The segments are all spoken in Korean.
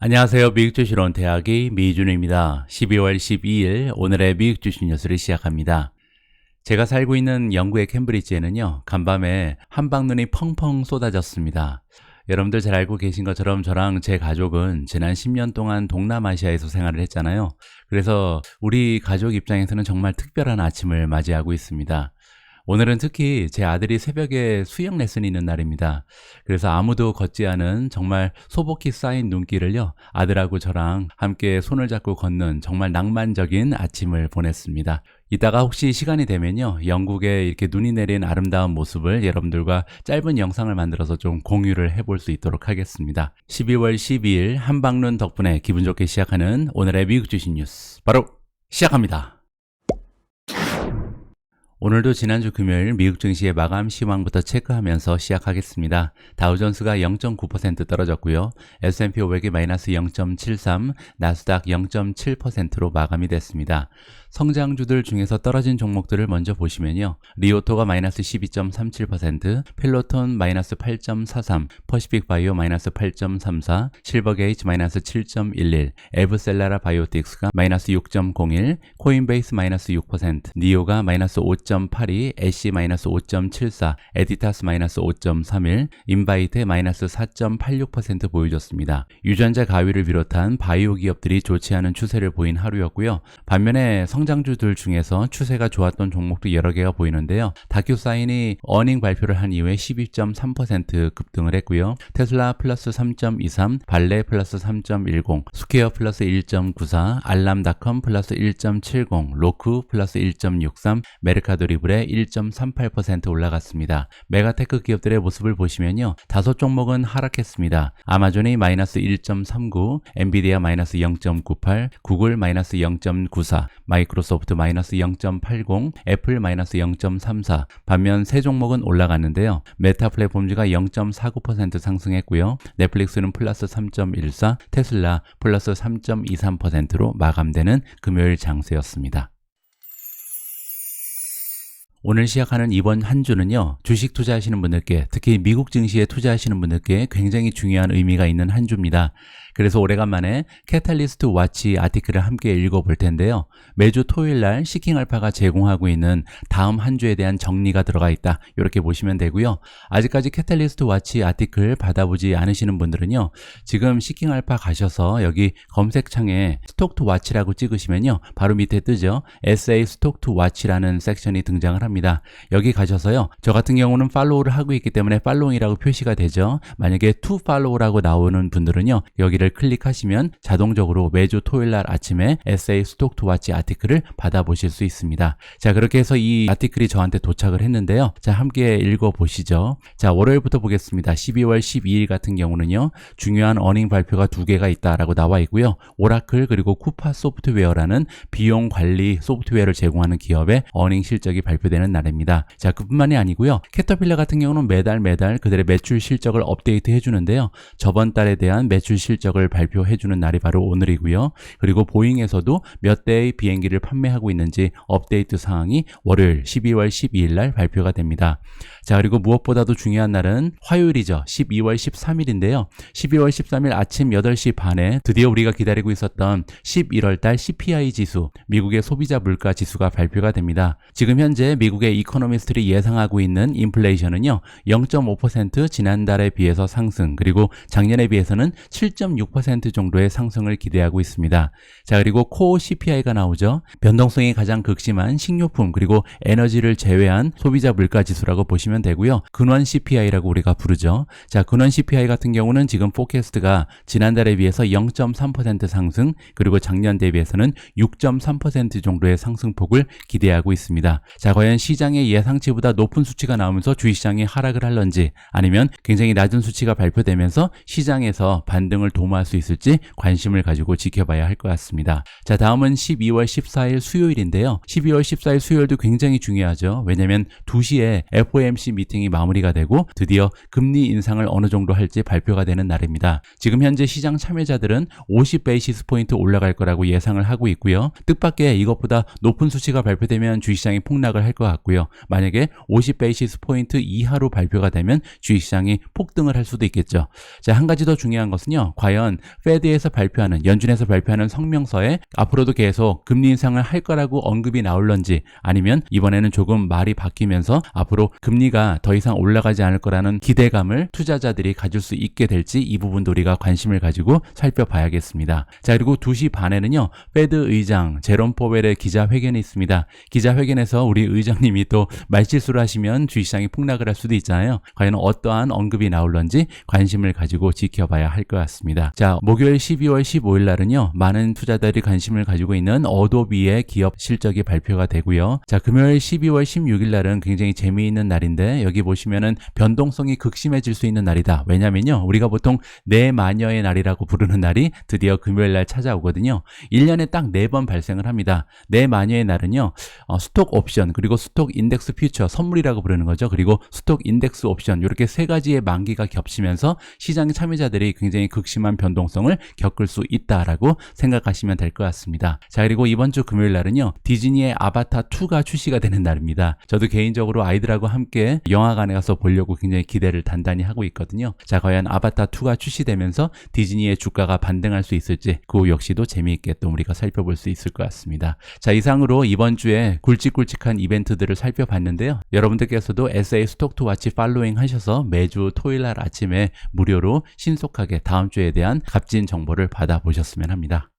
안녕하세요. 미국 주식론 대학의 미준우입니다. 12월 12일 오늘의 미국 주식 뉴스를 시작합니다. 제가 살고 있는 영국의 캠브리지에는요, 간밤에 한방눈이 펑펑 쏟아졌습니다. 여러분들 잘 알고 계신 것처럼 저랑 제 가족은 지난 10년 동안 동남아시아에서 생활을 했잖아요. 그래서 우리 가족 입장에서는 정말 특별한 아침을 맞이하고 있습니다. 오늘은 특히 제 아들이 새벽에 수영 레슨이 있는 날입니다. 그래서 아무도 걷지 않은 정말 소복히 쌓인 눈길을요, 아들하고 저랑 함께 손을 잡고 걷는 정말 낭만적인 아침을 보냈습니다. 이따가 혹시 시간이 되면요, 영국에 이렇게 눈이 내린 아름다운 모습을 여러분들과 짧은 영상을 만들어서 좀 공유를 해볼 수 있도록 하겠습니다. 12월 12일 한방눈 덕분에 기분 좋게 시작하는 오늘의 미국 주식 뉴스 바로 시작합니다. 오늘도 지난주 금요일 미국 증시의 마감 시황부터 체크하면서 시작하겠습니다. 다우존스가 0.9% 떨어졌고요. S&P 500이 마이너스 0.73, 나스닥 0.7%로 마감이 됐습니다. 성장주들 중에서 떨어진 종목들을 먼저 보시면요. 리오토가 마이너스 12.37%, 펠로톤 마이너스 8.43, 퍼시픽 바이오 마이너스 8.34, 실버게이츠 마이너스 7.11, 에브셀라라 바이오틱스가 마이너스 6.01, 코인베이스 마이너스 6%, 니오가 마이너스 5.82, 애쉬 마이너스 5.74, 에디타스 마이너스 5.31, 인바이트 마이너스 4.86% 보여줬습니다. 유전자 가위를 비롯한 바이오 기업들이 좋지 않은 추세를 보인 하루였고요. 반면에 성장주들 중에서 추세가 좋았던 종목도 여러 개가 보이는데요. 다큐사인이 어닝 발표를 한 이후에 12.3% 급등을 했고요. 테슬라 플러스 3.23, 발레 플러스 3.10, 스퀘어 플러스 1.94, 알람닷컴 플러스 1.70, 로쿠 플러스 1.63, 메르카도리블에 1.38% 올라갔습니다. 메가테크 기업들의 모습을 보시면요. 다섯 종목은 하락했습니다. 아마존이 마이너스 1.39, 엔비디아 마이너스 0.98, 구글 마이너스 0.94, 마이크로소프트 마이너스 0.80, 애플 마이너스 0.34, 반면 세 종목은 올라갔는데요. 메타 플랫폼즈가 0.49% 상승했고요. 넷플릭스는 플러스 3.14, 테슬라 플러스 3.23%로 마감되는 금요일 장세였습니다. 오늘 시작하는 이번 한 주는요, 주식 투자하시는 분들께, 특히 미국 증시에 투자하시는 분들께 굉장히 중요한 의미가 있는 한 주입니다. 그래서 오래간만에 캐탈리스트 와치 아티클을 함께 읽어볼 텐데요. 매주 토요일 날 시킹알파가 제공하고 있는 다음 한 주에 대한 정리가 들어가 있다, 이렇게 보시면 되고요. 아직까지 캐탈리스트 와치 아티클 받아보지 않으시는 분들은요, 지금 시킹알파 가셔서 여기 검색창에 스톡 투 와치라고 찍으시면요, 바로 밑에 뜨죠. SA 스톡 투 와치라는 섹션이 등장을 합니다. 여기 가셔서요, 저 같은 경우는 팔로우를 하고 있기 때문에 팔로잉이라고 표시가 되죠. 만약에 to follow라고 나오는 분들은요, 여기를 클릭하시면 자동적으로 매주 토요일 날 아침에 SA 스톡 투 와치 아티클을 받아보실 수 있습니다. 자, 그렇게 해서 이 아티클이 저한테 도착을 했는데요. 자, 함께 읽어보시죠. 자, 월요일부터 보겠습니다. 12월 12일 같은 경우는요, 중요한 어닝 발표가 두 개가 있다라고 나와 있고요. 오라클 그리고 쿠파 소프트웨어라는 비용 관리 소프트웨어를 제공하는 기업의 어닝 실적이 발표되는 날입니다. 자, 그뿐만이 아니고요. 캐터필러 같은 경우는 매달 그들의 매출 실적을 업데이트 해주는데요. 저번 달에 대한 매출 실적을 발표해주는 날이 바로 오늘이고요. 그리고 보잉에서도 몇 대의 비행기를 판매하고 있는지 업데이트 사항이 월요일 12월 12일 날 발표가 됩니다. 자, 그리고 무엇보다도 중요한 날은 화요일이죠. 12월 13일인데요. 12월 13일 아침 8시 반에 드디어 우리가 기다리고 있었던 11월 달 CPI 지수, 미국의 소비자 물가 지수가 발표가 됩니다. 지금 현재 미국의 이코노미스트들이 예상하고 있는 인플레이션은요, 0.5% 지난달에 비해서 상승, 그리고 작년에 비해서는 7.6% 정도의 상승을 기대하고 있습니다. 자, 그리고 코어 CPI가 나오죠. 변동성이 가장 극심한 식료품 그리고 에너지를 제외한 소비자 물가 지수라고 보시면 되고요. 근원 CPI라고 우리가 부르죠. 자, 근원 CPI 같은 경우는 지금 포캐스트가 지난달에 비해서 0.3% 상승, 그리고 작년 대비해서는 6.3% 정도의 상승폭을 기대하고 있습니다. 자, 과연 시장의 예상치보다 높은 수치가 나오면서 주식시장이 하락을 할런지, 아니면 굉장히 낮은 수치가 발표되면서 시장에서 반등을 도모할 수 있을지 관심을 가지고 지켜봐야 할 것 같습니다. 자, 다음은 12월 14일 수요일인데요. 12월 14일 수요일도 굉장히 중요하죠. 왜냐하면 2시에 FOMC 미팅이 마무리가 되고 드디어 금리 인상을 어느 정도 할지 발표가 되는 날입니다. 지금 현재 시장 참여자들은 50베이시스 포인트 올라갈 거라고 예상을 하고 있고요. 뜻밖의 이것보다 높은 수치가 발표되면 주식시장이 폭락을 할 것 같고요. 만약에 50 베이시스 포인트 이하로 발표가 되면 주식시장이 폭등을 할 수도 있겠죠. 자, 한 가지 더 중요한 것은요. 과연 페드에서 발표하는, 연준에서 발표하는 성명서에 앞으로도 계속 금리 인상을 할 거라고 언급이 나올런지, 아니면 이번에는 조금 말이 바뀌면서 앞으로 금리가 더 이상 올라가지 않을 거라는 기대감을 투자자들이 가질 수 있게 될지, 이 부분도 우리가 관심을 가지고 살펴봐야겠습니다. 자, 그리고 2시 반에는요. 페드 의장 제롬 포웰의 기자회견이 있습니다. 기자회견에서 우리 의장님이 또 말실수를 하시면 주식시장이 폭락을 할 수도 있잖아요. 과연 어떠한 언급이 나올런지 관심을 가지고 지켜봐야 할 것 같습니다. 자, 목요일 12월 15일 날은요. 많은 투자자들이 관심을 가지고 있는 어도비의 기업 실적이 발표가 되고요. 자, 금요일 12월 16일 날은 굉장히 재미있는 날인데, 여기 보시면은 변동성이 극심해질 수 있는 날이다. 왜냐면요. 우리가 보통 내마녀의 날이라고 부르는 날이 드디어 금요일 날 찾아오거든요. 1년에 딱 4번 발생을 합니다. 내마녀의 날은요. 스톡 옵션, 그리고 스톡 인덱스 퓨처, 선물이라고 부르는 거죠. 그리고 스톡 인덱스 옵션, 이렇게 세 가지의 만기가 겹치면서 시장 참여자들이 굉장히 극심한 변동성을 겪을 수 있다라고 생각하시면 될 것 같습니다. 자, 그리고 이번 주 금요일 날은요. 디즈니의 아바타 2가 출시가 되는 날입니다. 저도 개인적으로 아이들하고 함께 영화관에 가서 보려고 굉장히 기대를 단단히 하고 있거든요. 자, 과연 아바타 2가 출시되면서 디즈니의 주가가 반등할 수 있을지, 그 역시도 재미있게 또 우리가 살펴볼 수 있을 것 같습니다. 자, 이상으로 이번 주에 굵직굵직한 이벤트들을 살펴봤는데요. 여러분들께서도 SA 스톡 투 와치 팔로잉 하셔서 매주 토요일 날 아침에 무료로 신속하게 다음 주에 대한 값진 정보를 받아보셨으면 합니다.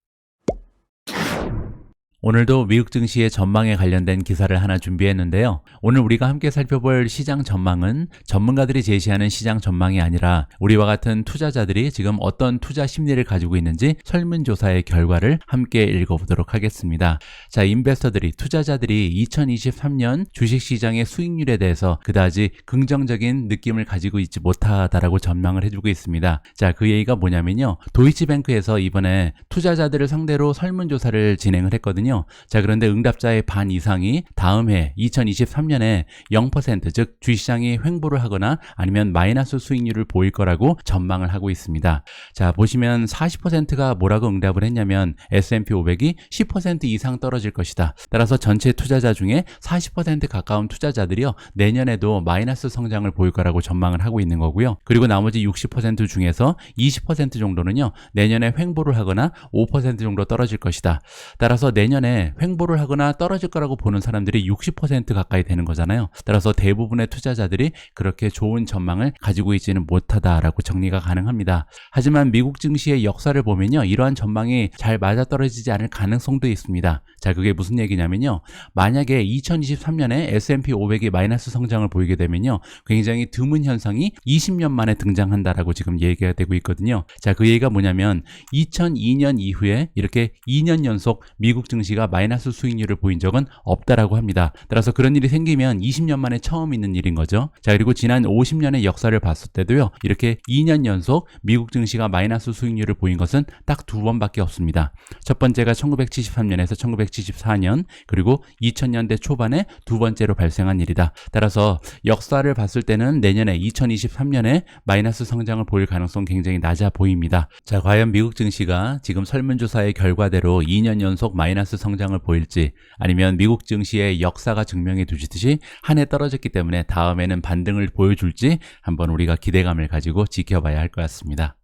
오늘도 미국 증시의 전망에 관련된 기사를 하나 준비했는데요. 오늘 우리가 함께 살펴볼 시장 전망은 전문가들이 제시하는 시장 전망이 아니라 우리와 같은 투자자들이 지금 어떤 투자 심리를 가지고 있는지 설문조사의 결과를 함께 읽어보도록 하겠습니다. 자, 인베스터들이, 투자자들이 2023년 주식시장의 수익률에 대해서 그다지 긍정적인 느낌을 가지고 있지 못하다라고 전망을 해주고 있습니다. 자, 그 얘기가 뭐냐면요. 도이치뱅크에서 이번에 투자자들을 상대로 설문조사를 진행을 했거든요. 자, 그런데 응답자의 반 이상이 다음 해 2023년에 0%, 즉 주식시장이 횡보를 하거나 아니면 마이너스 수익률을 보일 거라고 전망을 하고 있습니다. 자, 보시면 40%가 뭐라고 응답을 했냐면 S&P 500이 10% 이상 떨어질 것이다. 따라서 전체 투자자 중에 40% 가까운 투자자들이요. 내년에도 마이너스 성장을 보일 거라고 전망을 하고 있는 거고요. 그리고 나머지 60% 중에서 20% 정도는요. 내년에 횡보를 하거나 5% 정도 떨어질 것이다. 따라서 내년에 횡보를 하거나 떨어질 거라고 보는 사람들이 60% 가까이 되는 거잖아요. 따라서 대부분의 투자자들이 그렇게 좋은 전망을 가지고 있지는 못하다라고 정리가 가능합니다. 하지만 미국 증시의 역사를 보면요. 이러한 전망이 잘 맞아떨어지지 않을 가능성도 있습니다. 자, 그게 무슨 얘기냐면요. 만약에 2023년에 S&P 500이 마이너스 성장을 보이게 되면요. 굉장히 드문 현상이 20년 만에 등장한다라고 지금 얘기가 되고 있거든요. 자, 그 얘기가 뭐냐면 2002년 이후에 이렇게 2년 연속 미국 증시가 마이너스 수익률을 보인 적은 없다라고 합니다. 따라서 그런 일이 생기면 20년 만에 처음 있는 일인 거죠. 자, 그리고 지난 50년의 역사를 봤을 때도요. 이렇게 2년 연속 미국 증시가 마이너스 수익률을 보인 것은 딱 2번밖에 없습니다. 첫 번째가 1973년에서 1974년, 그리고 2000년대 초반에 두 번째로 발생한 일이다. 따라서 역사를 봤을 때는 내년에 2023년에 마이너스 성장을 보일 가능성 굉장히 낮아 보입니다. 자, 과연 미국 증시가 지금 설문조사의 결과대로 2년 연속 마이너스 성장을 보일지, 아니면 미국 증시의 역사가 증명해 두시듯이 한 해 떨어졌기 때문에 다음에는 반등을 보여줄지 한번 우리가 기대감을 가지고 지켜봐야 할 것 같습니다.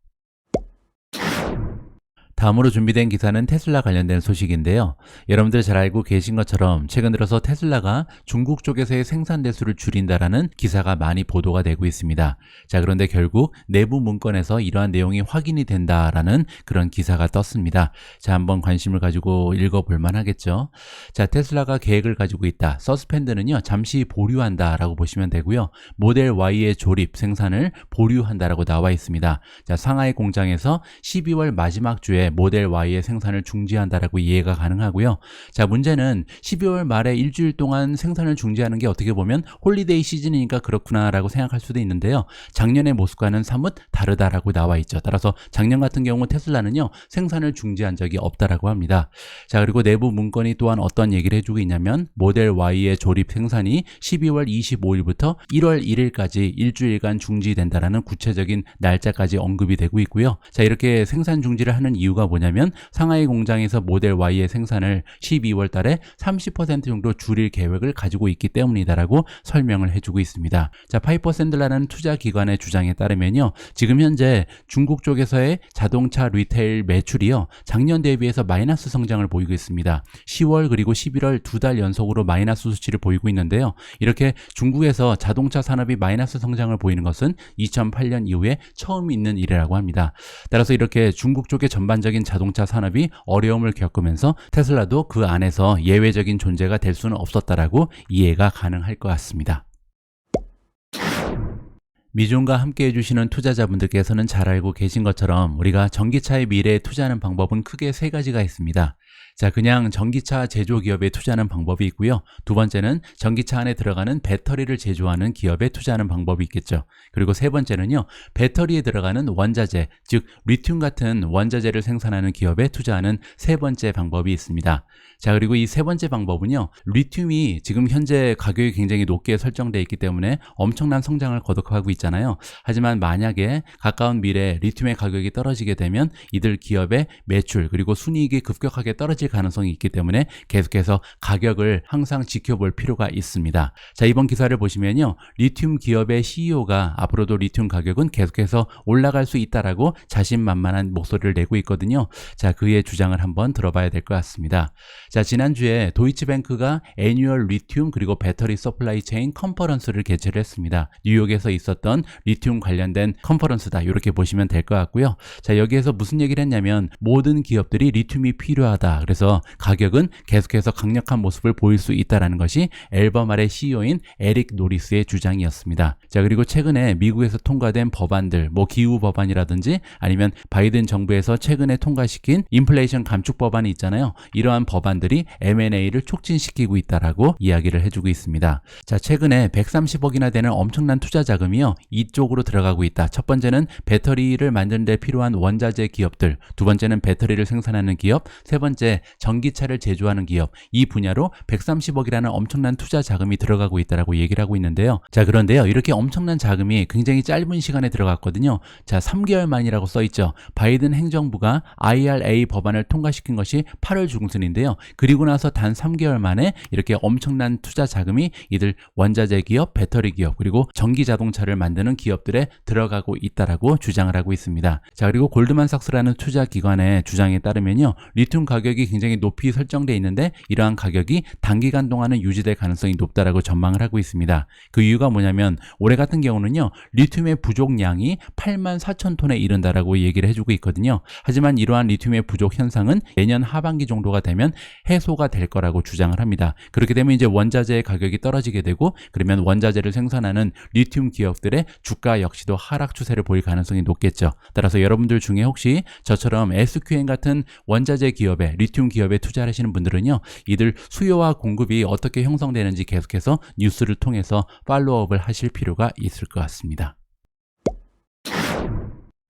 다음으로 준비된 기사는 테슬라 관련된 소식인데요. 여러분들 잘 알고 계신 것처럼 최근 들어서 테슬라가 중국 쪽에서의 생산 대수를 줄인다라는 기사가 많이 보도가 되고 있습니다. 자, 그런데 결국 내부 문건에서 이러한 내용이 확인이 된다라는 그런 기사가 떴습니다. 자, 한번 관심을 가지고 읽어볼 만하겠죠. 자, 테슬라가 계획을 가지고 있다. 서스펜드는요, 잠시 보류한다라고 보시면 되고요. 모델 Y의 조립 생산을 보류한다라고 나와 있습니다. 자, 상하이 공장에서 12월 마지막 주에 모델 Y의 생산을 중지한다라고 이해가 가능하고요. 자, 문제는 12월 말에 일주일 동안 생산을 중지하는 게 어떻게 보면 홀리데이 시즌이니까 그렇구나라고 생각할 수도 있는데요. 작년의 모습과는 사뭇 다르다라고 나와 있죠. 따라서 작년 같은 경우 테슬라는요, 생산을 중지한 적이 없다라고 합니다. 자, 그리고 내부 문건이 또한 어떤 얘기를 해주고 있냐면 모델 Y의 조립 생산이 12월 25일부터 1월 1일까지 일주일간 중지된다라는 구체적인 날짜까지 언급이 되고 있고요. 자, 이렇게 생산 중지를 하는 이유가 이유가 뭐냐면 상하이 공장에서 모델 Y의 생산을 12월 달에 30% 정도 줄일 계획을 가지고 있기 때문이다라고 설명을 해주고 있습니다. 자, 파이퍼 샌들러라는 투자 기관의 주장에 따르면요, 지금 현재 중국 쪽에서의 자동차 리테일 매출이요, 작년 대비해서 마이너스 성장을 보이고 있습니다. 10월 그리고 11월 두 달 연속으로 마이너스 수치를 보이고 있는데요. 이렇게 중국에서 자동차 산업이 마이너스 성장을 보이는 것은 2008년 이후에 처음 있는 일이라고 합니다. 따라서 이렇게 중국 쪽의 전반적인 자동차 산업이 어려움을 겪으면서 테슬라도 그 안에서 예외적인 존재가 될 수는 없었다라고 이해가 가능할 것 같습니다. 미중과 함께 해주시는 투자자분들께서는 잘 알고 계신 것처럼 우리가 전기차의 미래에 투자하는 방법은 크게 세 가지가 있습니다. 자, 그냥 전기차 제조 기업에 투자하는 방법이 있고요. 두 번째는 전기차 안에 들어가는 배터리를 제조하는 기업에 투자하는 방법이 있겠죠. 그리고 세 번째는요, 배터리에 들어가는 원자재, 즉 리튬 같은 원자재를 생산하는 기업에 투자하는 세 번째 방법이 있습니다. 자, 그리고 이 세 번째 방법은요, 리튬이 지금 현재 가격이 굉장히 높게 설정되어 있기 때문에 엄청난 성장을 거듭하고 있잖아요. 하지만 만약에 가까운 미래에 리튬의 가격이 떨어지게 되면 이들 기업의 매출 그리고 순이익이 급격하게 떨어질 가능성이 있기 때문에 계속해서 가격을 항상 지켜볼 필요가 있습니다. 자, 이번 기사를 보시면요, 리튬 기업의 CEO가 앞으로도 리튬 가격은 계속해서 올라갈 수 있다라고 자신만만한 목소리를 내고 있거든요. 자, 그의 주장을 한번 들어봐야 될 것 같습니다. 자, 지난주에 도이치뱅크가 애뉴얼 리튬 그리고 배터리 서플라이 체인 컨퍼런스를 개최를 했습니다. 뉴욕에서 있었던 리튬 관련된 컨퍼런스다, 이렇게 보시면 될 것 같고요. 자, 여기에서 무슨 얘기를 했냐면 모든 기업들이 리튬이 필요하다. 그래서 가격은 계속해서 강력한 모습을 보일 수 있다는 것이 앨범알의 CEO인 에릭 노리스의 주장이었습니다. 자, 그리고 최근에 미국에서 통과된 법안들, 기후 법안이라든지 아니면 바이든 정부에서 최근에 통과시킨 인플레이션 감축 법안이 있잖아요. 이러한 법안들이 M&A를 촉진시키고 있다라고 이야기를 해주고 있습니다. 자, 최근에 130억이나 되는 엄청난 투자 자금이요, 이쪽으로 들어가고 있다. 첫 번째는 배터리를 만드는 데 필요한 원자재 기업들, 두 번째는 배터리를 생산하는 기업, 세 번째 전기차를 제조하는 기업, 이 분야로 130억이라는 엄청난 투자 자금이 들어가고 있다라고 얘기를 하고 있는데요. 자, 그런데요, 이렇게 엄청난 자금이 굉장히 짧은 시간에 들어갔거든요. 자, 3개월 만이라고 써있죠. 바이든 행정부가 IRA 법안을 통과시킨 것이 8월 중순인데요. 그리고 나서 단 3개월 만에 이렇게 엄청난 투자 자금이 이들 원자재 기업, 배터리 기업, 그리고 전기 자동차를 만드는 기업들에 들어가고 있다라고 주장을 하고 있습니다. 자, 그리고 골드만삭스라는 투자 기관의 주장에 따르면요, 리튬 가격이 굉장히 높이 설정되어 있는데 이러한 가격이 단기간 동안은 유지될 가능성이 높다라고 전망을 하고 있습니다. 그 이유가 뭐냐면 올해 같은 경우는요, 리튬의 부족량이 84,000톤에 이른다라고 얘기를 해주고 있거든요. 하지만 이러한 리튬의 부족 현상은 내년 하반기 정도가 되면 해소가 될 거라고 주장을 합니다. 그렇게 되면 이제 원자재의 가격이 떨어지게 되고, 그러면 원자재를 생산하는 리튬 기업들의 주가 역시도 하락 추세를 보일 가능성이 높겠죠. 따라서 여러분들 중에 혹시 저처럼 SQN 같은 원자재 기업에, 리튬 기업에 투자를 하시는 분들은요, 이들 수요와 공급이 어떻게 형성되는지 계속해서 뉴스를 통해서 팔로우업을 하실 필요가 있을 것 같습니다.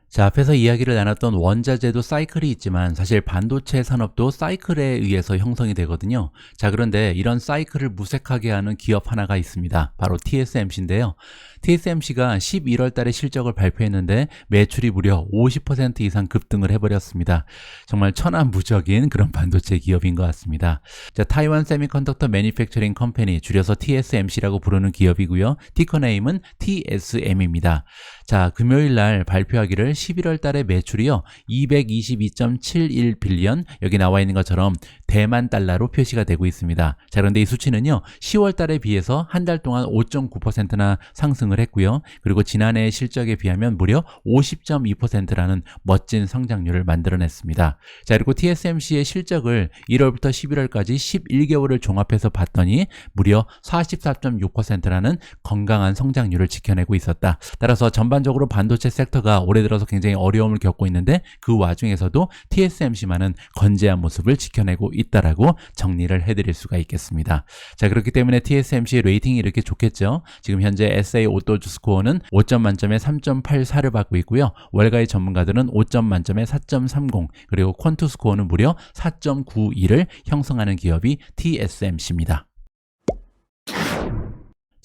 자, 앞에서 이야기를 나눴던 원자재도 사이클이 있지만 사실 반도체 산업도 사이클에 의해서 형성이 되거든요. 자, 그런데 이런 사이클을 무색하게 하는 기업 하나가 있습니다. 바로 TSMC인데요. TSMC가 11월 달에 실적을 발표했는데 매출이 무려 50% 이상 급등을 해버렸습니다. 정말 천하무적인 그런 반도체 기업인 것 같습니다. 자, 타이완 세미컨덕터 매니팩처링 컴퍼니, 줄여서 TSMC라고 부르는 기업이고요. 티커 네임은 TSM입니다. 자, 금요일 날 발표하기를 11월 달에 매출이요, 222.71 빌리언, 여기 나와 있는 것처럼 대만 달러로 표시가 되고 있습니다. 자, 그런데 이 수치는요, 10월 달에 비해서 한 달 동안 5.9%나 상승을 했고요. 그리고 지난해의 실적에 비하면 무려 50.2%라는 멋진 성장률을 만들어냈습니다. 자, 그리고 TSMC의 실적을 1월부터 11월까지 11개월을 종합해서 봤더니 무려 44.6%라는 건강한 성장률을 지켜내고 있었다. 따라서 전반적으로 반도체 섹터가 올해 들어서 굉장히 어려움을 겪고 있는데 그 와중에서도 TSMC만은 건재한 모습을 지켜내고 있다라고 정리를 해드릴 수가 있겠습니다. 자, 그렇기 때문에 TSMC 레이팅이 이렇게 좋겠죠. 지금 현재 SA 오토즈 스코어는 5점 만점에 3.84를 받고 있고요. 월가의 전문가들은 5점 만점에 4.30, 그리고 퀀투 스코어는 무려 4.92를 형성하는 기업이 TSMC입니다.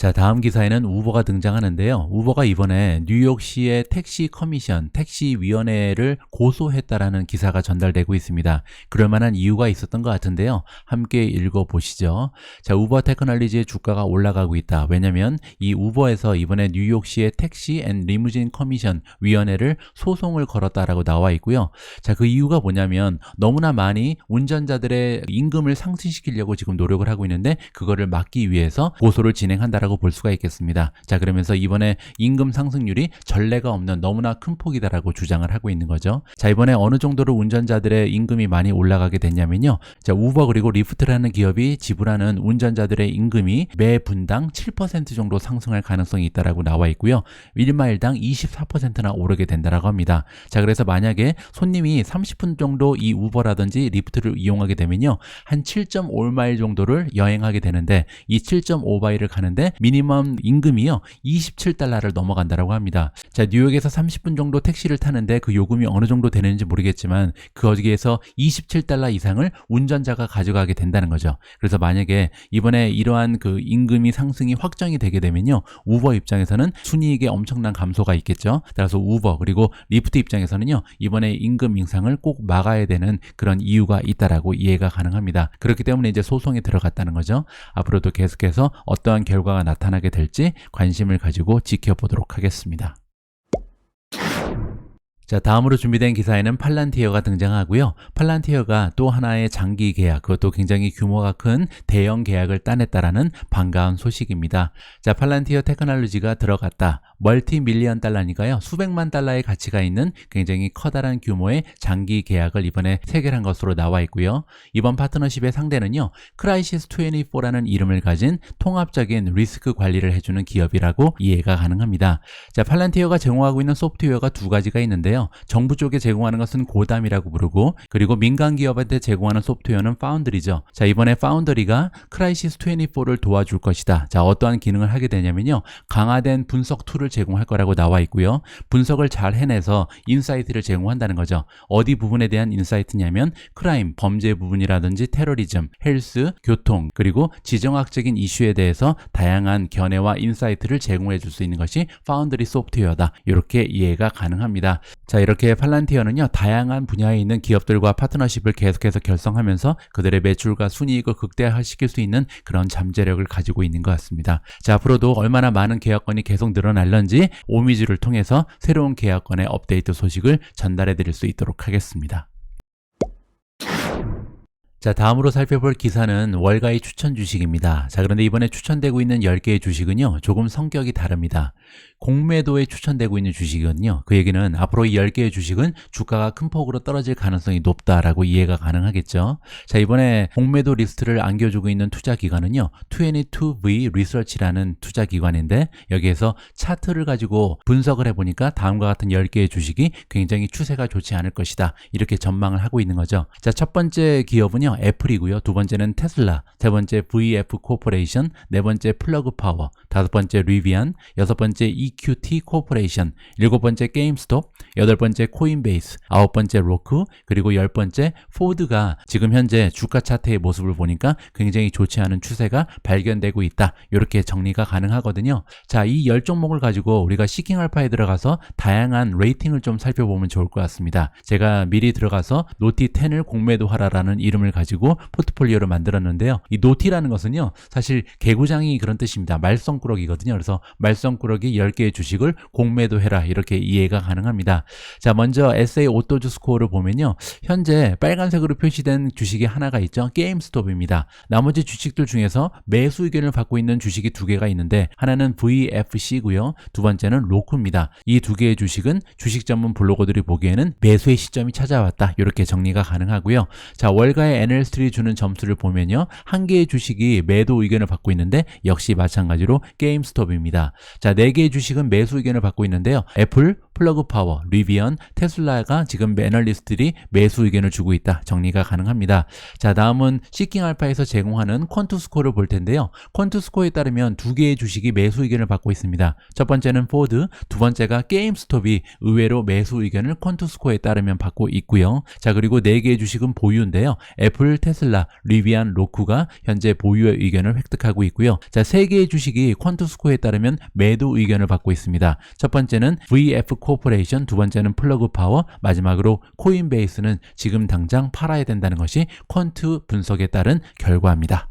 자, 다음 기사에는 우버가 등장하는데요. 우버가 이번에 뉴욕시의 택시 커미션, 택시위원회를 고소했다라는 기사가 전달되고 있습니다. 그럴 만한 이유가 있었던 것 같은데요. 함께 읽어보시죠. 자, 우버 테크놀로지의 주가가 올라가고 있다. 왜냐면 이 우버에서 이번에 뉴욕시의 택시 앤 리무진 커미션 위원회를 소송을 걸었다라고 나와 있고요. 자, 그 이유가 뭐냐면 너무나 많이 운전자들의 임금을 상승시키려고 지금 노력을 하고 있는데 그거를 막기 위해서 고소를 진행한다라고 볼 수가 있겠습니다. 자, 그러면서 이번에 임금 상승률이 전례가 없는 너무나 큰 폭이다라고 주장을 하고 있는 거죠. 자, 이번에 어느 정도로 운전자들의 임금이 많이 올라가게 됐냐면요. 자, 우버 그리고 리프트라는 기업이 지불하는 운전자들의 임금이 매 분당 7% 정도 상승할 가능성이 있다라고 나와 있고요. 1마일당 24%나 오르게 된다라고 합니다. 자, 그래서 만약에 손님이 30분 정도 이 우버라든지 리프트를 이용하게 되면요. 한 7.5마일 정도를 여행하게 되는데 이 7.5마일을 가는데 미니멈 임금이요 27달러를 넘어간다라고 합니다. 자, 뉴욕에서 30분 정도 택시를 타는데 그 요금이 어느 정도 되는지 모르겠지만 거기에서 27달러 이상을 운전자가 가져가게 된다는 거죠. 그래서 만약에 이번에 이러한 그 임금이 상승이 확정이 되게 되면요 우버 입장에서는 순이익에 엄청난 감소가 있겠죠. 따라서 우버 그리고 리프트 입장에서는요 이번에 임금 인상을 꼭 막아야 되는 그런 이유가 있다라고 이해가 가능합니다. 그렇기 때문에 이제 소송에 들어갔다는 거죠. 앞으로도 계속해서 어떠한 결과가 나타나게 될지 관심을 가지고 지켜보도록 하겠습니다. 자, 다음으로 준비된 기사에는 팔란티어가 등장하고요. 팔란티어가 또 하나의 장기 계약, 그것도 굉장히 규모가 큰 대형 계약을 따냈다라는 반가운 소식입니다. 자, 팔란티어 테크놀로지가 들어갔다. 멀티밀리언 달러니까요. 수백만 달러의 가치가 있는 굉장히 커다란 규모의 장기 계약을 이번에 체결한 것으로 나와 있고요. 이번 파트너십의 상대는요. 크라이시스24라는 이름을 가진 통합적인 리스크 관리를 해주는 기업이라고 이해가 가능합니다. 자, 팔란티어가 제공하고 있는 소프트웨어가 두 가지가 있는데요. 정부 쪽에 제공하는 것은 고담이라고 부르고 그리고 민간 기업한테 제공하는 소프트웨어는 파운드리죠. 자, 이번에 파운드리가 크라이시스24를 도와줄 것이다. 자, 어떠한 기능을 하게 되냐면요. 강화된 분석 툴을 제공할 거라고 나와 있고요. 분석을 잘 해내서 인사이트를 제공한다는 거죠. 어디 부분에 대한 인사이트냐면 크라임, 범죄 부분이라든지 테러리즘, 헬스, 교통, 그리고 지정학적인 이슈에 대해서 다양한 견해와 인사이트를 제공해 줄 수 있는 것이 파운드리 소프트웨어다. 이렇게 이해가 가능합니다. 자, 이렇게 팔란티어는요 다양한 분야에 있는 기업들과 파트너십을 계속해서 결성하면서 그들의 매출과 순이익을 극대화시킬 수 있는 그런 잠재력을 가지고 있는 것 같습니다. 자, 앞으로도 얼마나 많은 계약건이 계속 늘어날런지 오미즈를 통해서 새로운 계약건의 업데이트 소식을 전달해 드릴 수 있도록 하겠습니다. 자, 다음으로 살펴볼 기사는 월가의 추천 주식입니다. 자, 그런데 이번에 추천되고 있는 10개의 주식은요 조금 성격이 다릅니다. 공매도에 추천되고 있는 주식은요 그 얘기는 앞으로 이 10개의 주식은 주가가 큰 폭으로 떨어질 가능성이 높다라고 이해가 가능하겠죠. 자, 이번에 공매도 리스트를 안겨주고 있는 투자기관은요 22V 리서치라는 투자기관인데 여기에서 차트를 가지고 분석을 해보니까 다음과 같은 10개의 주식이 굉장히 추세가 좋지 않을 것이다 이렇게 전망을 하고 있는 거죠. 자, 첫 번째 기업은요 애플이고요. 두 번째는 테슬라, 세 번째 VF 코퍼레이션, 네 번째 플러그 파워, 다섯 번째 리비안, 여섯 번째 EQT 코퍼레이션, 일곱 번째 게임스톱, 여덟 번째 코인베이스, 아홉 번째 로크, 그리고 열 번째 포드가 지금 현재 주가 차트의 모습을 보니까 굉장히 좋지 않은 추세가 발견되고 있다. 이렇게 정리가 가능하거든요. 자, 이 10종목을 가지고 우리가 시킹 알파에 들어가서 다양한 레이팅을 좀 살펴보면 좋을 것 같습니다. 제가 미리 들어가서 노티 10을 공매도하라라는 이름을 가지고 포트폴리오를 만들었는데요. 이 노티라는 것은요 사실 개구장이 그런 뜻입니다. 말썽꾸러기거든요. 그래서 말썽꾸러기 10개의 주식을 공매도해라 이렇게 이해가 가능합니다. 자, 먼저 SA 오토즈 스코어를 보면요 현재 빨간색으로 표시된 주식이 하나가 있죠. 게임스톱입니다. 나머지 주식들 중에서 매수 의견을 받고 있는 주식이 두 개가 있는데 하나는 VFC고요. 두 번째는 로크입니다. 이 두 개의 주식은 주식 전문 블로거들이 보기에는 매수의 시점이 찾아왔다. 이렇게 정리가 가능하고요. 자, 월가의 애널리스트들이 주는 점수를 보면요 한 개의 주식이 매도 의견을 받고 있는데 역시 마찬가지로 게임스톱입니다. 자, 네 개의 주식은 매수 의견을 받고 있는데요. 애플, 플러그 파워, 리비언, 테슬라가 지금 애널리스트들이 매수 의견을 주고 있다. 정리가 가능합니다. 자, 다음은 시킹 알파에서 제공하는 퀀투 스코어를 볼 텐데요. 퀀투 스코어에 따르면 두 개의 주식이 매수 의견을 받고 있습니다. 첫 번째는 포드, 두 번째가 게임스톱이 의외로 매수 의견을 퀀투 스코어에 따르면 받고 있고요. 자, 그리고 네 개의 주식은 보유인데요. 애플, 테슬라, 리비안, 로쿠가 현재 보유의 의견을 획득하고 있고요. 자, 세 개의 주식이 퀀투 스코어에 따르면 매도 의견을 받고 있습니다. 첫 번째는 VF 코퍼레이션, 두 번째는 플러그 파워, 마지막으로 코인베이스는 지금 당장 팔아야 된다는 것이 퀀투 분석에 따른 결과입니다.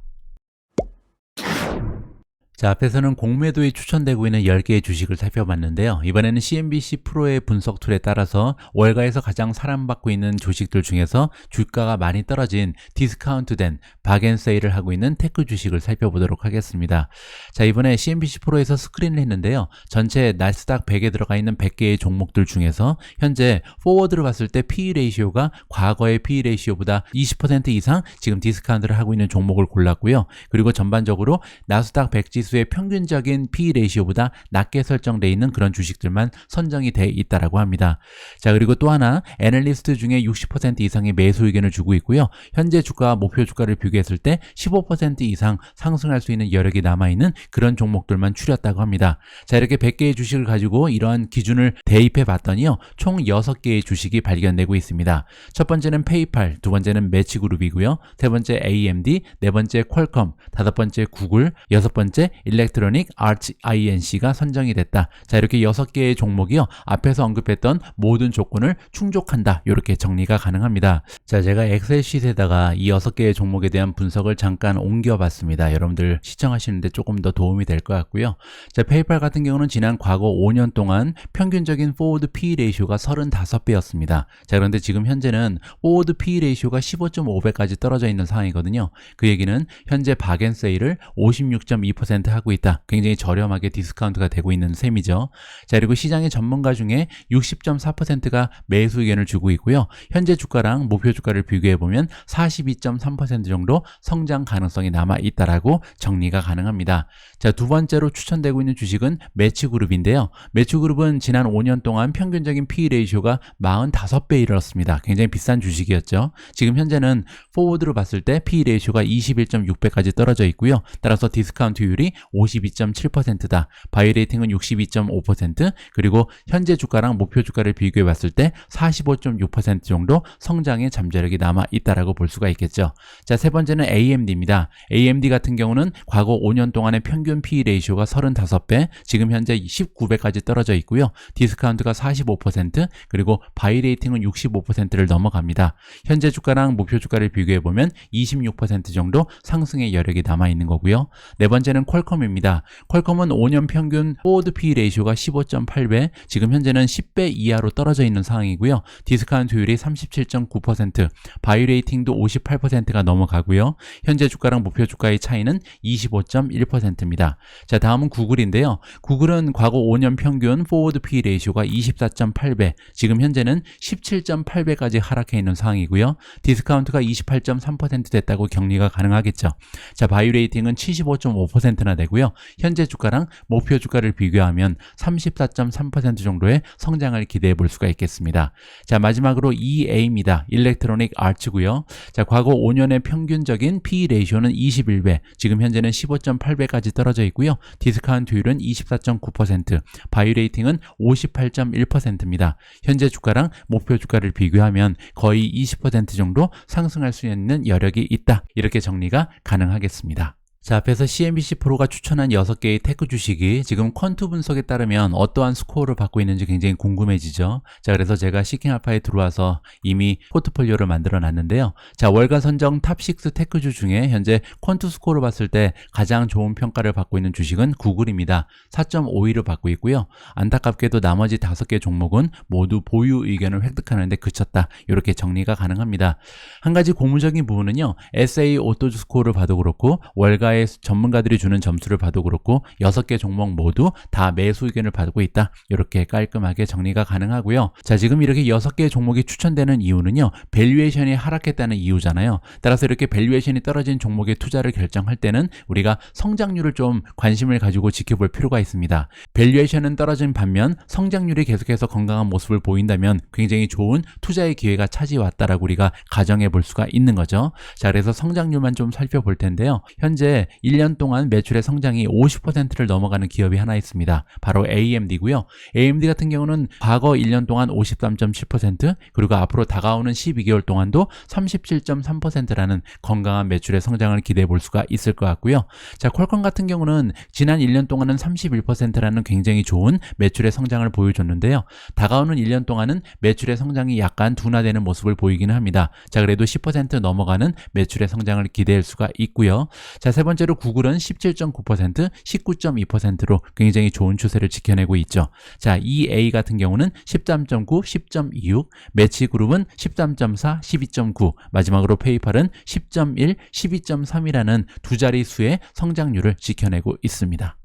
자, 앞에서는 공매도에 추천되고 있는 10개의 주식을 살펴봤는데요. 이번에는 CNBC 프로의 분석 툴에 따라서 월가에서 가장 사랑받고 있는 주식들 중에서 주가가 많이 떨어진 디스카운트된 박앤세일을 하고 있는 테크 주식을 살펴보도록 하겠습니다. 자, 이번에 CNBC 프로에서 스크린을 했는데요. 전체 나스닥 100에 들어가 있는 100개의 종목들 중에서 현재 포워드로 봤을 때 PE 레이시오가 과거의 PE 레이시오보다 20% 이상 지금 디스카운트를 하고 있는 종목을 골랐고요. 그리고 전반적으로 나스닥 100 지수의 평균적인 PE 레이시오보다 낮게 설정되어 있는 그런 주식들만 선정이 되어 있다라고 합니다. 자, 그리고 또 하나 애널리스트 중에 60% 이상의 매수 의견을 주고 있고요. 현재 주가와 목표 주가를 비교했을 때 15% 이상 상승할 수 있는 여력이 남아있는 그런 종목들만 추렸다고 합니다. 자, 이렇게 100개의 주식을 가지고 이러한 기준을 대입해 봤더니요. 총 6개의 주식이 발견되고 있습니다. 첫 번째는 페이팔, 두 번째는 매치그룹이고요. 세 번째 AMD, 네 번째 퀄컴, 다섯 번째 구글, 여섯 번째 일렉트로닉 아츠 INC가 선정이 됐다. 자, 이렇게 6개의 종목이요. 앞에서 언급했던 모든 조건을 충족한다. 이렇게 정리가 가능합니다. 자, 제가 엑셀 시트에다가 이 6개의 종목에 대한 분석을 잠깐 옮겨봤습니다. 여러분들 시청하시는데 조금 더 도움이 될 것 같고요. 자, 페이팔 같은 경우는 지난 과거 5년 동안 평균적인 포워드 PE 레이쇼가 35배였습니다. 자, 그런데 지금 현재는 포워드 PE 레이쇼가 15.5배까지 떨어져 있는 상황이거든요. 그 얘기는 현재 박앤세일을 56.2% 하고 있다. 굉장히 저렴하게 디스카운트가 되고 있는 셈이죠. 자, 그리고 시장의 전문가 중에 60.4%가 매수 의견을 주고 있고요. 현재 주가랑 목표 주가를 비교해보면 42.3% 정도 성장 가능성이 남아 있다라고 정리가 가능합니다. 자, 두 번째로 추천되고 있는 주식은 매치그룹인데요. 매치그룹은 지난 5년 동안 평균적인 PE 레이쇼가 45배에 이르렀습니다. 굉장히 비싼 주식이었죠. 지금 현재는 포워드로 봤을 때 PE 레이쇼가 21.6배까지 떨어져 있고요. 따라서 디스카운트율이 52.7%다. 바이 레이팅은 62.5%, 그리고 현재 주가랑 목표 주가를 비교해 봤을 때 45.6% 정도 성장의 잠재력이 남아 있다라고 볼 수가 있겠죠. 자, 세 번째는 AMD입니다. AMD 같은 경우는 과거 5년 동안의 평균 PE 레이쇼가 35배, 지금 현재 19배까지 떨어져 있고요. 디스카운트가 45%, 그리고 바이 레이팅은 65%를 넘어갑니다. 현재 주가랑 목표 주가를 비교해 보면 26% 정도 상승의 여력이 남아 있는 거고요. 네 번째는 퀄컴입니다. 퀄컴은 5년 평균 포워드 PE 레이쇼가 15.8배, 지금 현재는 10배 이하로 떨어져 있는 상황이고요. 디스카운트율이 37.9%, 바이 레이팅도 58%가 넘어가고요. 현재 주가랑 목표 주가의 차이는 25.1%입니다. 자, 다음은 구글인데요. 구글은 과거 5년 평균 포워드 PE 레이쇼가 24.8배, 지금 현재는 17.8배까지 하락해 있는 상황이고요. 디스카운트가 28.3% 됐다고 격리가 가능하겠죠. 자, 바이 레이팅은 75.5%나 되고요. 현재 주가랑 목표 주가를 비교하면 34.3% 정도의 성장을 기대해 볼 수가 있겠습니다. 자, 마지막으로 EA입니다. 일렉트로닉 아츠고요. 자, 과거 5년의 평균적인 PE 레이쇼는 21배, 지금 현재는 15.8배까지 떨어져 있고요. 디스카운트율은 24.9%, 바이 레이팅은 58.1%입니다. 현재 주가랑 목표 주가를 비교하면 거의 20% 정도 상승할 수 있는 여력이 있다. 이렇게 정리가 가능하겠습니다. 자, 앞에서 CNBC 프로가 추천한 6개의 테크 주식이 지금 퀀투 분석에 따르면 어떠한 스코어를 받고 있는지 굉장히 궁금해지죠. 자, 그래서 제가 시킹 알파에 들어와서 이미 포트폴리오를 만들어 놨는데요. 자, 월가 선정 탑6 테크주 중에 현재 퀀투 스코어를 봤을 때 가장 좋은 평가를 받고 있는 주식은 구글입니다. 4.52를 받고 있고요. 안타깝게도 나머지 5개 종목은 모두 보유 의견을 획득하는데 그쳤다. 이렇게 정리가 가능합니다. 한 가지 고무적인 부분은요. SA 오토 스코어를 봐도 그렇고 월가 전문가들이 주는 점수를 봐도 그렇고 6개 종목 모두 다 매수 의견을 받고 있다. 이렇게 깔끔하게 정리가 가능하고요. 자, 지금 이렇게 6개의 종목이 추천되는 이유는요, 밸류에이션이 하락했다는 이유잖아요. 따라서 이렇게 밸류에이션이 떨어진 종목에 투자를 결정할 때는 우리가 성장률을 좀 관심을 가지고 지켜볼 필요가 있습니다. 밸류에이션은 떨어진 반면 성장률이 계속해서 건강한 모습을 보인다면 굉장히 좋은 투자의 기회가 차지왔다라고 우리가 가정해 볼 수가 있는 거죠. 자, 그래서 성장률만 좀 살펴볼 텐데요. 현재 1년 동안 매출의 성장이 50%를 넘어가는 기업이 하나 있습니다. 바로 AMD고요. AMD 같은 경우는 과거 1년 동안 53.7%, 그리고 앞으로 다가오는 12개월 동안도 37.3%라는 건강한 매출의 성장을 기대해 볼 수가 있을 것 같고요. 자, 퀄컴 같은 경우는 지난 1년 동안은 31%라는 굉장히 좋은 매출의 성장을 보여줬는데요. 다가오는 1년 동안은 매출의 성장이 약간 둔화되는 모습을 보이기는 합니다. 자, 그래도 10% 넘어가는 매출의 성장을 기대할 수가 있고요. 자, 세 번째로 구글은 17.9%, 19.2%로 굉장히 좋은 추세를 지켜내고 있죠. 자, EA 같은 경우는 13.9, 10.26, 매치그룹은 13.4, 12.9, 마지막으로 페이팔은 10.1, 12.3이라는 두 자릿수의 성장률을 지켜내고 있습니다.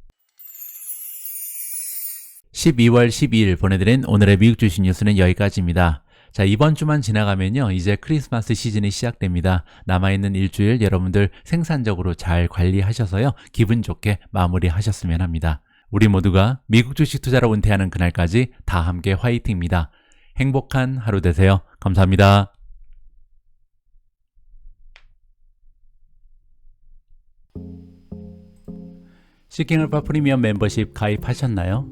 12월 12일 보내드린 오늘의 미국 주식 뉴스는 여기까지입니다. 자, 이번 주만 지나가면요, 이제 크리스마스 시즌이 시작됩니다. 남아있는 일주일 여러분들 생산적으로 잘 관리하셔서요, 기분 좋게 마무리하셨으면 합니다. 우리 모두가 미국 주식 투자로 은퇴하는 그날까지 다 함께 화이팅입니다. 행복한 하루 되세요. 감사합니다. 시킹알파 프리미엄 멤버십 가입하셨나요?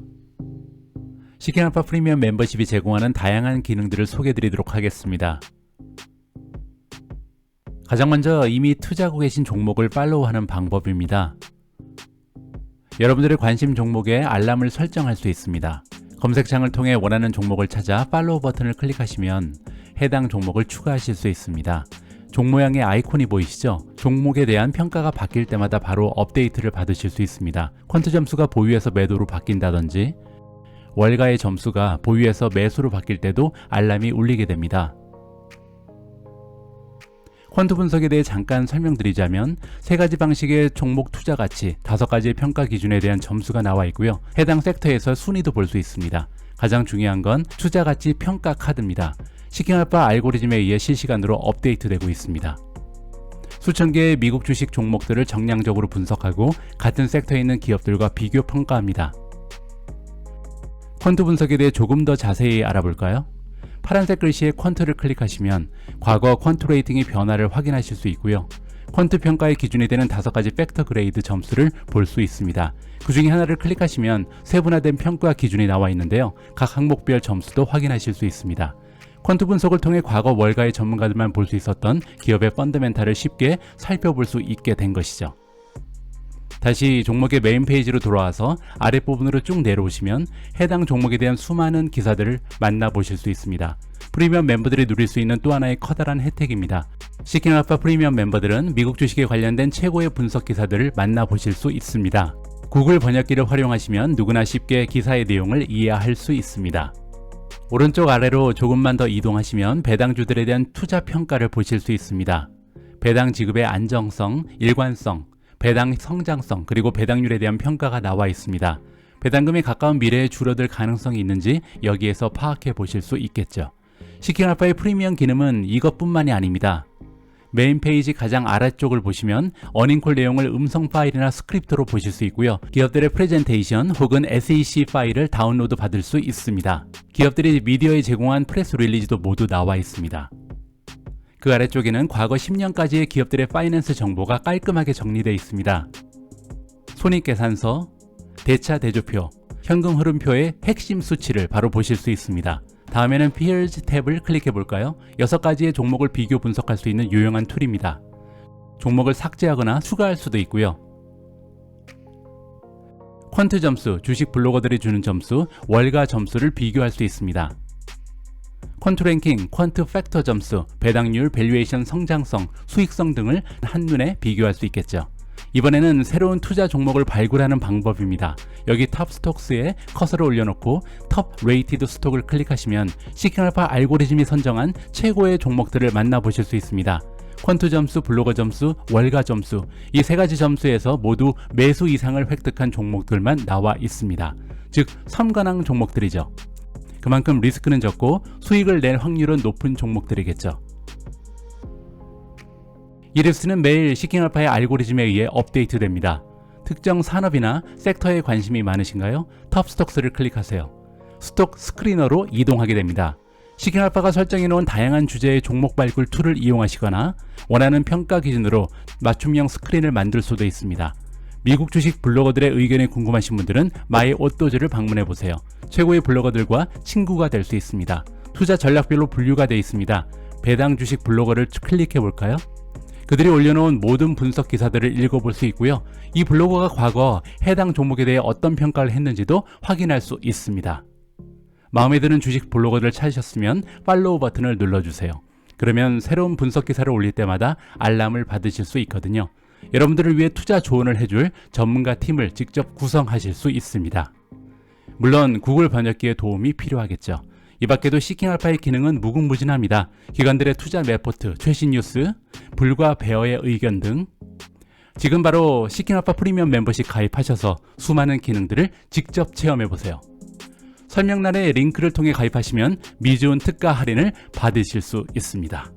시킹알파 프리미엄 멤버십이 제공하는 다양한 기능들을 소개해드리도록 하겠습니다. 가장 먼저 이미 투자하고 계신 종목을 팔로우하는 방법입니다. 여러분들의 관심 종목에 알람을 설정할 수 있습니다. 검색창을 통해 원하는 종목을 찾아 팔로우 버튼을 클릭하시면 해당 종목을 추가하실 수 있습니다. 종 모양의 아이콘이 보이시죠? 종목에 대한 평가가 바뀔 때마다 바로 업데이트를 받으실 수 있습니다. 퀀트 점수가 보유에서 매도로 바뀐다든지 월가의 점수가 보유에서 매수로 바뀔 때도 알람이 울리게 됩니다. 퀀트 분석에 대해 잠깐 설명드리자면 3가지 방식의 종목 투자 가치, 5가지의 평가 기준에 대한 점수가 나와 있고요. 해당 섹터에서 순위도 볼 수 있습니다. 가장 중요한 건 투자 가치 평가 카드입니다. 시킹알파 알고리즘에 의해 실시간으로 업데이트되고 있습니다. 수천 개의 미국 주식 종목들을 정량적으로 분석하고 같은 섹터에 있는 기업들과 비교 평가합니다. 퀀트 분석에 대해 조금 더 자세히 알아볼까요? 파란색 글씨에 퀀트를 클릭하시면 과거 퀀트 레이팅의 변화를 확인하실 수 있고요. 퀀트 평가의 기준이 되는 5가지 팩터 그레이드 점수를 볼 수 있습니다. 그 중에 하나를 클릭하시면 세분화된 평가 기준이 나와 있는데요. 각 항목별 점수도 확인하실 수 있습니다. 퀀트 분석을 통해 과거 월가의 전문가들만 볼 수 있었던 기업의 펀더멘탈을 쉽게 살펴볼 수 있게 된 것이죠. 다시 종목의 메인 페이지로 돌아와서 아랫부분으로 쭉 내려오시면 해당 종목에 대한 수많은 기사들을 만나보실 수 있습니다. 프리미엄 멤버들이 누릴 수 있는 또 하나의 커다란 혜택입니다. 시킹알파 프리미엄 멤버들은 미국 주식에 관련된 최고의 분석 기사들을 만나보실 수 있습니다. 구글 번역기를 활용하시면 누구나 쉽게 기사의 내용을 이해할 수 있습니다. 오른쪽 아래로 조금만 더 이동하시면 배당주들에 대한 투자 평가를 보실 수 있습니다. 배당 지급의 안정성, 일관성, 배당 성장성, 그리고 배당률에 대한 평가가 나와 있습니다. 배당금이 가까운 미래에 줄어들 가능성이 있는지 여기에서 파악해 보실 수 있겠죠. 시킹알파의 프리미엄 기능은 이것뿐만이 아닙니다. 메인 페이지 가장 아래쪽을 보시면 어닝콜 내용을 음성 파일이나 스크립트로 보실 수 있고요. 기업들의 프레젠테이션 혹은 SEC 파일을 다운로드 받을 수 있습니다. 기업들이 미디어에 제공한 프레스 릴리즈도 모두 나와 있습니다. 그 아래쪽에는 과거 10년까지의 기업들의 파이낸스 정보가 깔끔하게 정리되어 있습니다. 손익계산서, 대차 대조표, 현금 흐름표의 핵심 수치를 바로 보실 수 있습니다. 다음에는 Peers 탭을 클릭해 볼까요? 6가지의 종목을 비교 분석할 수 있는 유용한 툴입니다. 종목을 삭제하거나 추가할 수도 있고요. 퀀트 점수, 주식 블로거들이 주는 점수, 월가 점수를 비교할 수 있습니다. 퀀트 랭킹, 퀀트 팩터 점수, 배당률, 밸류에이션 성장성, 수익성 등을 한눈에 비교할 수 있겠죠. 이번에는 새로운 투자 종목을 발굴하는 방법입니다. 여기 탑 스톡스에 커서를 올려놓고 톱 레이티드 스톡을 클릭하시면 시킹알파 알고리즘이 선정한 최고의 종목들을 만나보실 수 있습니다. 퀀트 점수, 블로거 점수, 월가 점수 이 세 가지 점수에서 모두 매수 이상을 획득한 종목들만 나와 있습니다. 즉 삼관왕 종목들이죠. 그만큼 리스크는 적고 수익을 낼 확률은 높은 종목들이겠죠. 이 리스트는 매일 시킹알파의 알고리즘에 의해 업데이트됩니다. 특정 산업이나 섹터에 관심이 많으신가요? 톱스톡스를 클릭하세요. 스톡 스크리너로 이동하게 됩니다. 시킹알파가 설정해놓은 다양한 주제의 종목 발굴 툴을 이용하시거나 원하는 평가 기준으로 맞춤형 스크린을 만들 수도 있습니다. 미국 주식 블로거들의 의견이 궁금하신 분들은 마이오또즈를 방문해보세요. 최고의 블로거들과 친구가 될 수 있습니다. 투자 전략별로 분류가 되어 있습니다. 배당 주식 블로거를 클릭해볼까요? 그들이 올려놓은 모든 분석 기사들을 읽어볼 수 있고요. 이 블로거가 과거 해당 종목에 대해 어떤 평가를 했는지도 확인할 수 있습니다. 마음에 드는 주식 블로거를 찾으셨으면 팔로우 버튼을 눌러주세요. 그러면 새로운 분석 기사를 올릴 때마다 알람을 받으실 수 있거든요. 여러분들을 위해 투자 조언을 해줄 전문가 팀을 직접 구성하실 수 있습니다. 물론 구글 번역기의 도움이 필요하겠죠. 이 밖에도 시킹알파의 기능은 무궁무진합니다. 기관들의 투자 레포트, 최신 뉴스, 불과 베어의 의견 등 지금 바로 시킹알파 프리미엄 멤버십 가입하셔서 수많은 기능들을 직접 체험해보세요. 설명란의 링크를 통해 가입하시면 미주온 특가 할인을 받으실 수 있습니다.